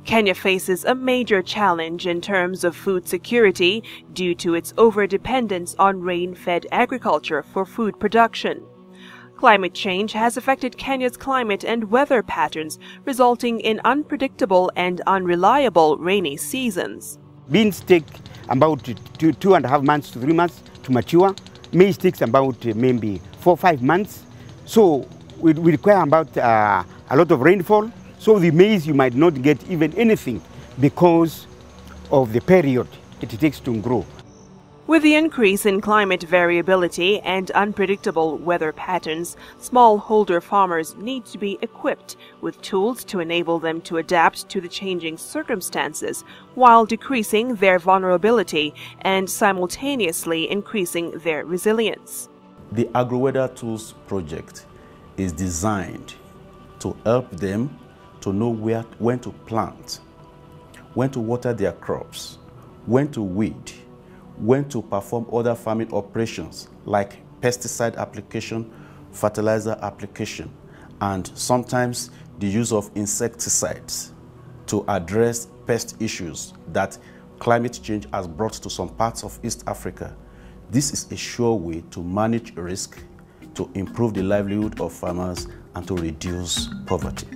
Kenya faces a major challenge in terms of food security due to its overdependence on rain-fed agriculture for food production. Climate change has affected Kenya's climate and weather patterns, resulting in unpredictable and unreliable rainy seasons. Beans take about 2.5 months to 3 months to mature. Maize takes about maybe 4 or 5 months. So we require about a lot of rainfall. So the maize, you might not get even anything because of the period it takes to grow. With the increase in climate variability and unpredictable weather patterns, smallholder farmers need to be equipped with tools to enable them to adapt to the changing circumstances while decreasing their vulnerability and simultaneously increasing their resilience. The Agroweather Tools project is designed to help them to know when to plant, when to water their crops, when to weed, when to perform other farming operations like pesticide application, fertilizer application, and sometimes the use of insecticides to address pest issues that climate change has brought to some parts of East Africa. This is a sure way to manage risk, to improve the livelihood of farmers, and to reduce poverty.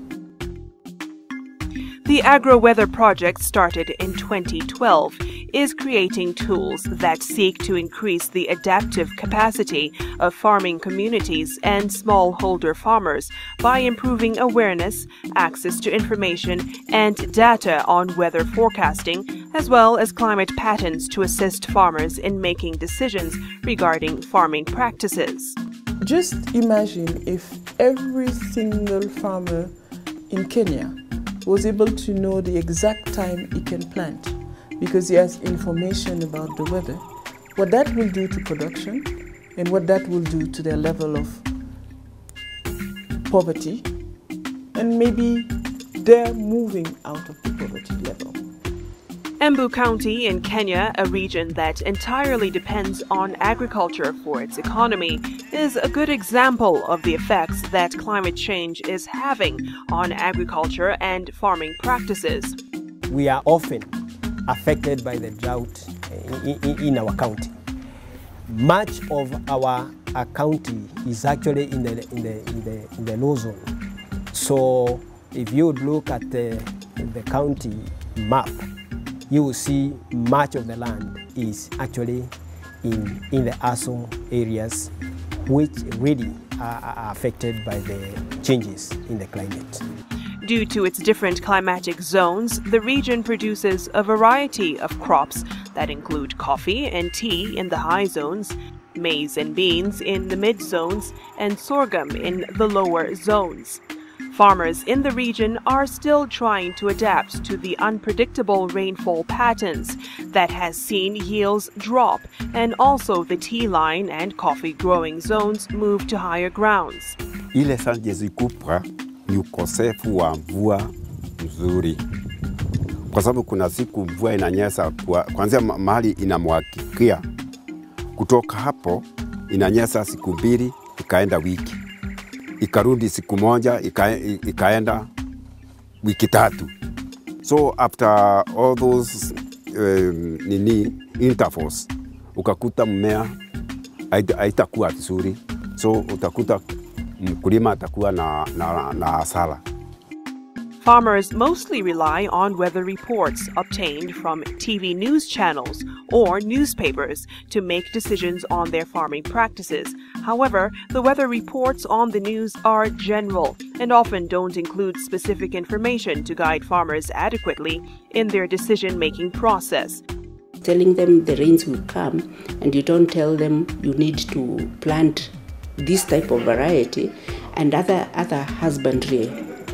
The Agroweather Project, started in 2012, is creating tools that seek to increase the adaptive capacity of farming communities and smallholder farmers by improving awareness, access to information, and data on weather forecasting, as well as climate patterns to assist farmers in making decisions regarding farming practices. Just imagine if every single farmer in Kenya was able to know the exact time he can plant because he has information about the weather, what that will do to production and what that will do to their level of poverty, and maybe they're moving out of the poverty level. Embu County in Kenya, a region that entirely depends on agriculture for its economy, is a good example of the effects that climate change is having on agriculture and farming practices. We are often affected by the drought in our county. Much of our county is actually in the low zone. So if you would look at the county map, you will see much of the land is actually in the ASO areas, which really are affected by the changes in the climate. Due to its different climatic zones, the region produces a variety of crops that include coffee and tea in the high zones, maize and beans in the mid zones, and sorghum in the lower zones. Farmers in the region are still trying to adapt to the unpredictable rainfall patterns that has seen yields drop, and also the tea line and coffee growing zones move to higher grounds. Ile zikupra ni ukosefu wa mvua nzuri. Kwa sababu kuna siku mvua inanyesha kuanzia mahali inamwagikia. Kutoka hapo inanyesha siku 2 ikaenda wiki. Ikarudi siku moja ikaenda wiki 3. So after all those intervals, ukakuta mmea haitakuwa vizuri. So utakuta mkulima atakuwa na hasara. Farmers mostly rely on weather reports obtained from TV news channels or newspapers to make decisions on their farming practices. However, the weather reports on the news are general and often don't include specific information to guide farmers adequately in their decision-making process. Telling them the rains will come, and you don't tell them you need to plant this type of variety and other husbandry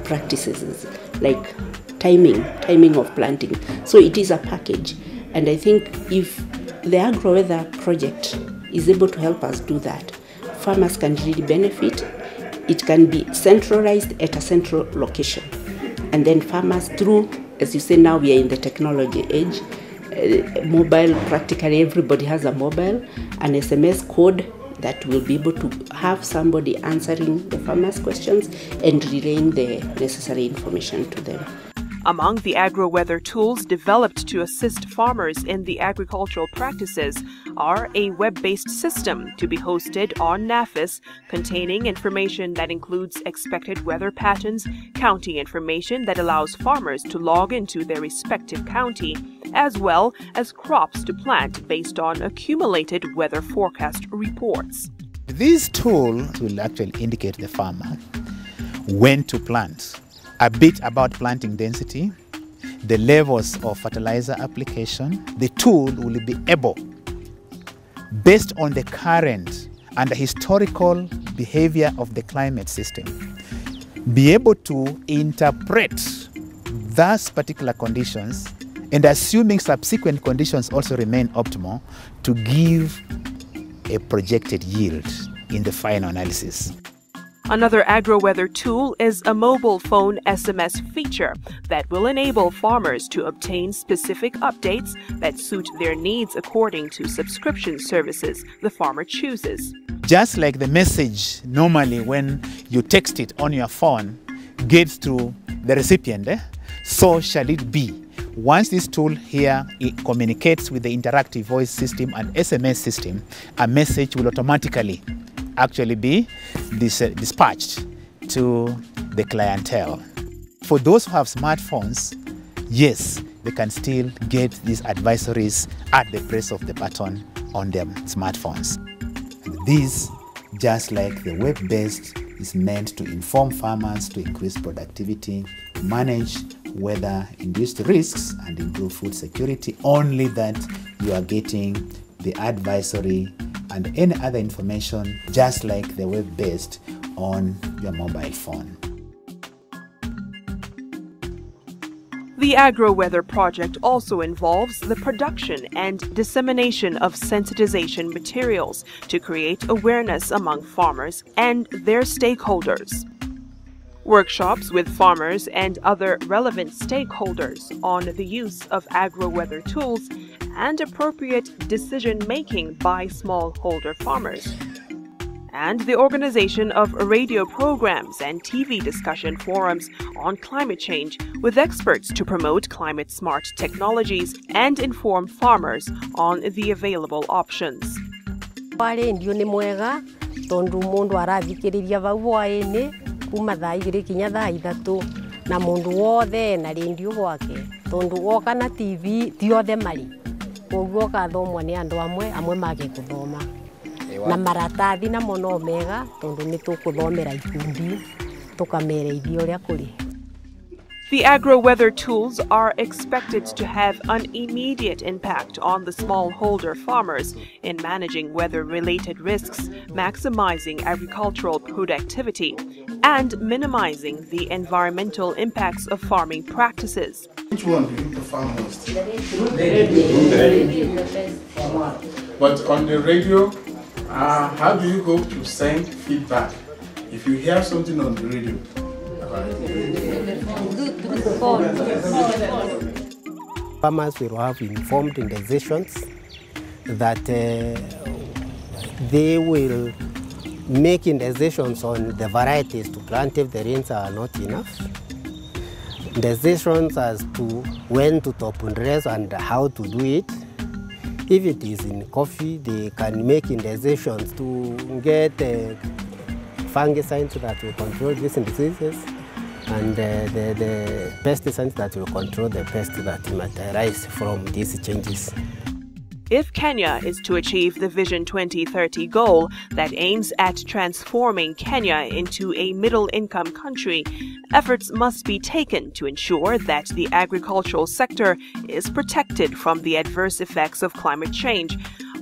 practices like timing of planting. So it is a package. And I think if the Agroweather Project is able to help us do that, farmers can really benefit. It can be centralized at a central location. And then farmers through, as you say, now we are in the technology age, mobile, practically everybody has a mobile, an SMS code that will be able to have somebody answering the farmers' questions and relaying the necessary information to them. Among the Agroweather tools developed to assist farmers in the agricultural practices are a web-based system to be hosted on NAFIS containing information that includes expected weather patterns, county information that allows farmers to log into their respective county, as well as crops to plant based on accumulated weather forecast reports. These tools will actually indicate the farmer when to plant, a bit about planting density, the levels of fertilizer application. The tool will be able, based on the current and the historical behavior of the climate system, be able to interpret those particular conditions and, assuming subsequent conditions also remain optimal, to give a projected yield in the final analysis. Another Agroweather tool is a mobile phone SMS feature that will enable farmers to obtain specific updates that suit their needs according to subscription services the farmer chooses. Just like the message normally when you text it on your phone gets to the recipient, so shall it be. Once this tool here it communicates with the interactive voice system and SMS system, a message will automatically actually be dispatched to the clientele. For those who have smartphones, yes, they can still get these advisories at the press of the button on their smartphones. And this, just like the web-based, is meant to inform farmers to increase productivity, manage weather-induced risks, and improve food security, only that you are getting the advisory and any other information just like the web-based on your mobile phone. The Agroweather Project also involves the production and dissemination of sensitization materials to create awareness among farmers and their stakeholders. Workshops with farmers and other relevant stakeholders on the use of Agroweather tools and appropriate decision-making by smallholder farmers. And the organization of radio programs and TV discussion forums on climate change with experts to promote climate-smart technologies and inform farmers on the available options. kuma thaa igĩrĩ kinya thaa ithatũ na mũndũ wothe na rendio gwake tondũ woka na TV ti othe marĩ koguo kathomwo nĩ andũ amwe mage gũthoma na maratathi namo no mega tondũ nĩ tũkũthomera ikundi tũkamereithia ũrĩa kũrĩ. The Agroweather tools are expected to have an immediate impact on the smallholder farmers in managing weather-related risks, maximizing agricultural productivity, and minimizing the environmental impacts of farming practices. Which one do you prefer most? The radio. But on the radio, how do you go to send feedback if you hear something on the radio? Farmers will have informed decisions that they will make decisions on the varieties to plant if the rains are not enough, decisions as to when to top dress and how to do it. If it is in coffee, they can make decisions to get fungicides that will control these diseases and the pesticides that will control the pests that might arise from these changes. If Kenya is to achieve the Vision 2030 goal that aims at transforming Kenya into a middle-income country, efforts must be taken to ensure that the agricultural sector is protected from the adverse effects of climate change.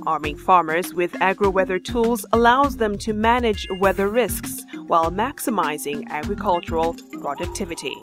Arming farmers with Agroweather tools allows them to manage weather risks while maximizing agricultural productivity.